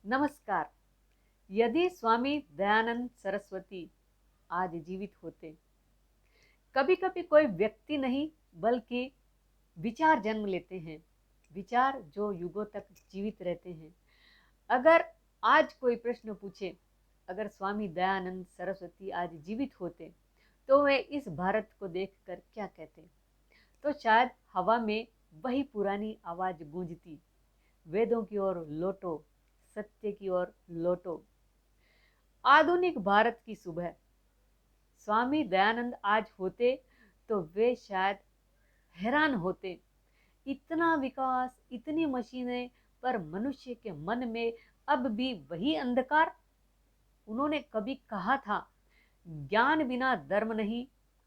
नमस्कार। यदि स्वामी दयानंद सरस्वती आज जीवित होते, कभी कभी कोई व्यक्ति नहीं बल्कि विचार जन्म लेते हैं, विचार जो युगों तक जीवित रहते हैं। अगर आज कोई प्रश्न पूछे, अगर स्वामी दयानंद सरस्वती आज जीवित होते तो वे इस भारत को देखकर क्या कहते, तो शायद हवा में वही पुरानी आवाज गूंजती, वेदों की ओर लौटो, सत्य की ओर लौटो। आधुनिक भारत की सुबह। स्वामी दयानंद आज होते तो वे शायद हैरान होते, इतना विकास, इतनी मशीनें, पर मनुष्य के मन में अब भी वही अंधकार। उन्होंने कभी कहा था, ज्ञान बिना धर्म नहीं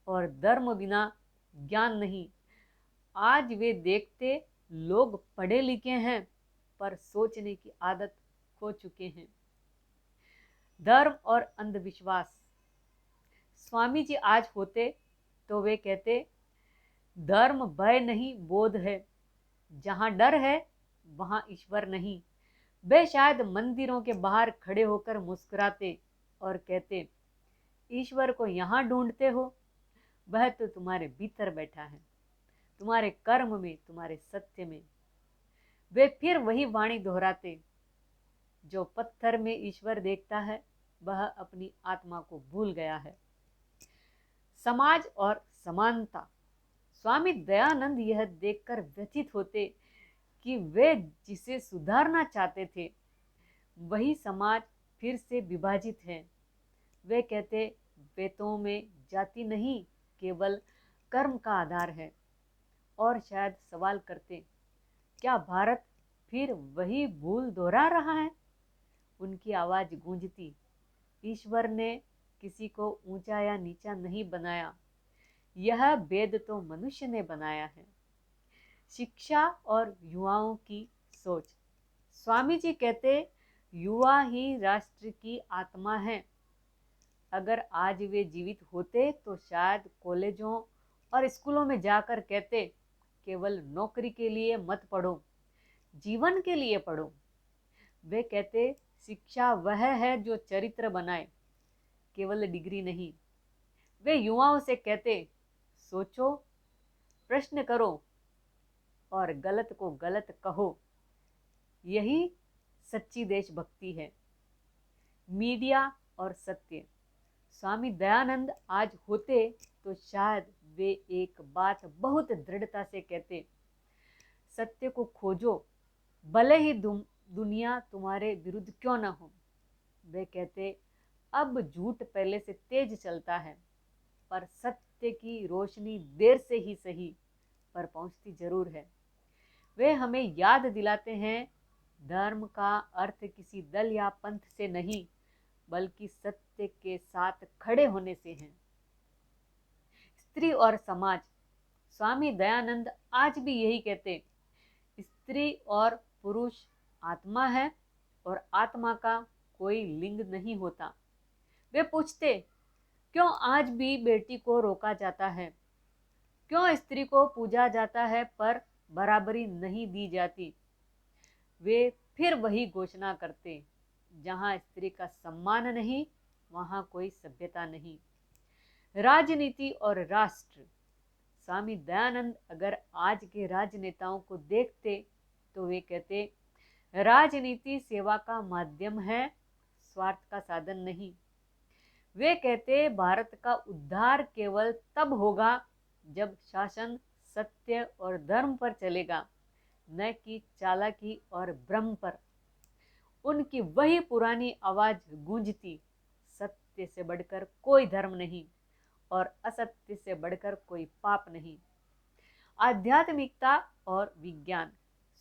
और धर्म बिना ज्ञान नहीं। आज वे देखते, लोग पढ़े लिखे हैं पर सोचने की आदत खो चुके हैं। धर्म और अंधविश्वास। स्वामी जी आज होते तो वे कहते, धर्म भय नहीं बोध है, जहां डर है वहां ईश्वर नहीं। वे शायद मंदिरों के बाहर खड़े होकर मुस्कुराते और कहते, ईश्वर को यहाँ ढूंढते हो, वह तो तुम्हारे भीतर बैठा है, तुम्हारे कर्म में, तुम्हारे सत्य में। वे फिर वही वाणी दोहराते, जो पत्थर में ईश्वर देखता है वह अपनी आत्मा को भूल गया है। समाज और समानता। स्वामी दयानंद यह देखकर व्यथित होते कि वे जिसे सुधारना चाहते थे वही समाज फिर से विभाजित है। वे कहते, वेतों में जाति नहीं, केवल कर्म का आधार है। और शायद सवाल करते, क्या भारत फिर वही भूल दोहरा रहा है। उनकी आवाज गूंजती, ईश्वर ने किसी को ऊंचा या नीचा नहीं बनाया, यह भेद तो मनुष्य ने बनाया है। शिक्षा और युवाओं की सोच। स्वामी जी कहते, युवा ही राष्ट्र की आत्मा है। अगर आज वे जीवित होते तो शायद कॉलेजों और स्कूलों में जाकर कहते, केवल नौकरी के लिए मत पढ़ो, जीवन के लिए पढ़ो। वे कहते, शिक्षा वह है जो चरित्र बनाए, केवल डिग्री नहीं। वे युवाओं से कहते, सोचो, प्रश्न करो और गलत को गलत कहो, यही सच्ची देशभक्ति है। मीडिया और सत्य। स्वामी दयानंद आज होते तो शायद वे एक बात बहुत दृढ़ता से कहते, सत्य को खोजो, भले ही दुनिया तुम्हारे विरुद्ध क्यों ना हो। वे कहते, अब झूठ पहले से तेज चलता है, पर सत्य की रोशनी देर से ही सही पर पहुंचती जरूर है। वे हमें याद दिलाते हैं, धर्म का अर्थ किसी दल या पंथ से नहीं, बल्कि सत्य के साथ खड़े होने से है। स्त्री और समाज। स्वामी दयानंद आज भी यही कहते, स्त्री और पुरुष आत्मा है और आत्मा का कोई लिंग नहीं होता। वे पूछते, क्यों आज भी बेटी को रोका जाता है, क्यों स्त्री को पूजा जाता है पर बराबरी नहीं दी जाती। वे फिर वही घोषणा करते, जहां स्त्री का सम्मान नहीं वहां कोई सभ्यता नहीं। राजनीति और राष्ट्र। स्वामी दयानंद अगर आज के राजनेताओं को देखते तो वे कहते, राजनीति सेवा का माध्यम है, स्वार्थ का साधन नहीं। वे कहते, भारत का उद्धार केवल तब होगा जब शासन सत्य और धर्म पर चलेगा, न कि चालाकी और भ्रम पर। उनकी वही पुरानी आवाज गूंजती, सत्य से बढ़कर कोई धर्म नहीं और असत्य से बढ़कर कोई पाप नहीं। आध्यात्मिकता और विज्ञान।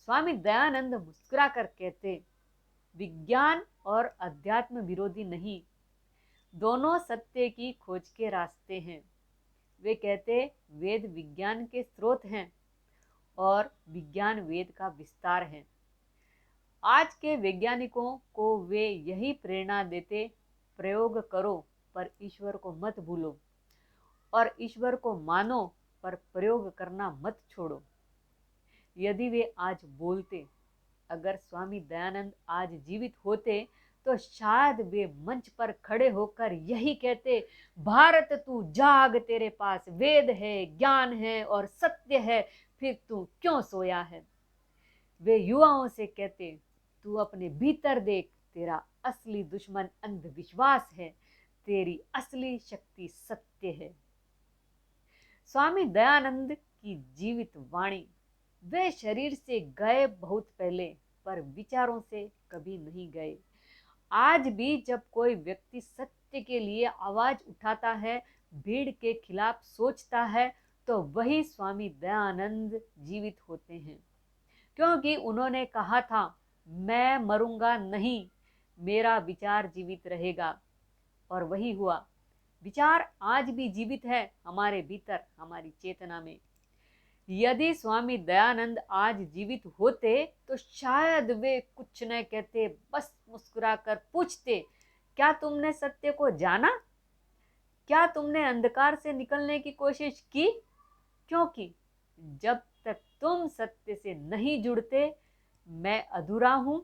स्वामी दयानंद मुस्कुराकर कहते, विज्ञान और अध्यात्म विरोधी नहीं, दोनों सत्य की खोज के रास्ते हैं। वे कहते, वेद विज्ञान के स्रोत हैं और विज्ञान वेद का विस्तार है। आज के वैज्ञानिकों को वे यही प्रेरणा देते, प्रयोग करो पर ईश्वर को मत भूलो, और ईश्वर को मानो पर प्रयोग करना मत छोड़ो। यदि वे आज बोलते अगर स्वामी दयानंद आज जीवित होते तो शायद वे मंच पर खड़े होकर यही कहते, भारत तू जाग, तेरे पास वेद है, ज्ञान है और सत्य है, फिर तू क्यों सोया है। वे युवाओं से कहते, तू अपने भीतर देख, तेरा असली दुश्मन अंधविश्वास है, तेरी असली शक्ति सत्य है। स्वामी दयानंद की जीवित वाणी। वे शरीर से गए बहुत पहले, पर विचारों से कभी नहीं गए। आज भी जब कोई व्यक्ति सत्य के लिए आवाज उठाता है, भीड़ के खिलाफ सोचता है, तो वही स्वामी दयानंद जीवित होते हैं, क्योंकि उन्होंने कहा था, मैं मरूंगा नहीं, मेरा विचार जीवित रहेगा। और वही हुआ। विचार आज भी जीवित है हमारे भीतर, हमारी चेतना में। यदि स्वामी दयानंद आज जीवित होते तो शायद वे कुछ न कहते, बस मुस्कुराकर पूछते, क्या तुमने सत्य को जाना? क्या तुमने अंधकार से निकलने की कोशिश की? क्योंकि जब तक तुम सत्य से नहीं जुड़ते, मैं अधूरा हूं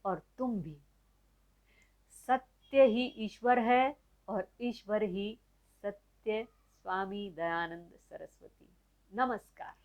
और तुम भी। सत्य ही ईश्वर है और ईश्वर ही सत्य। स्वामी दयानंद सरस्वती। नमस्कार।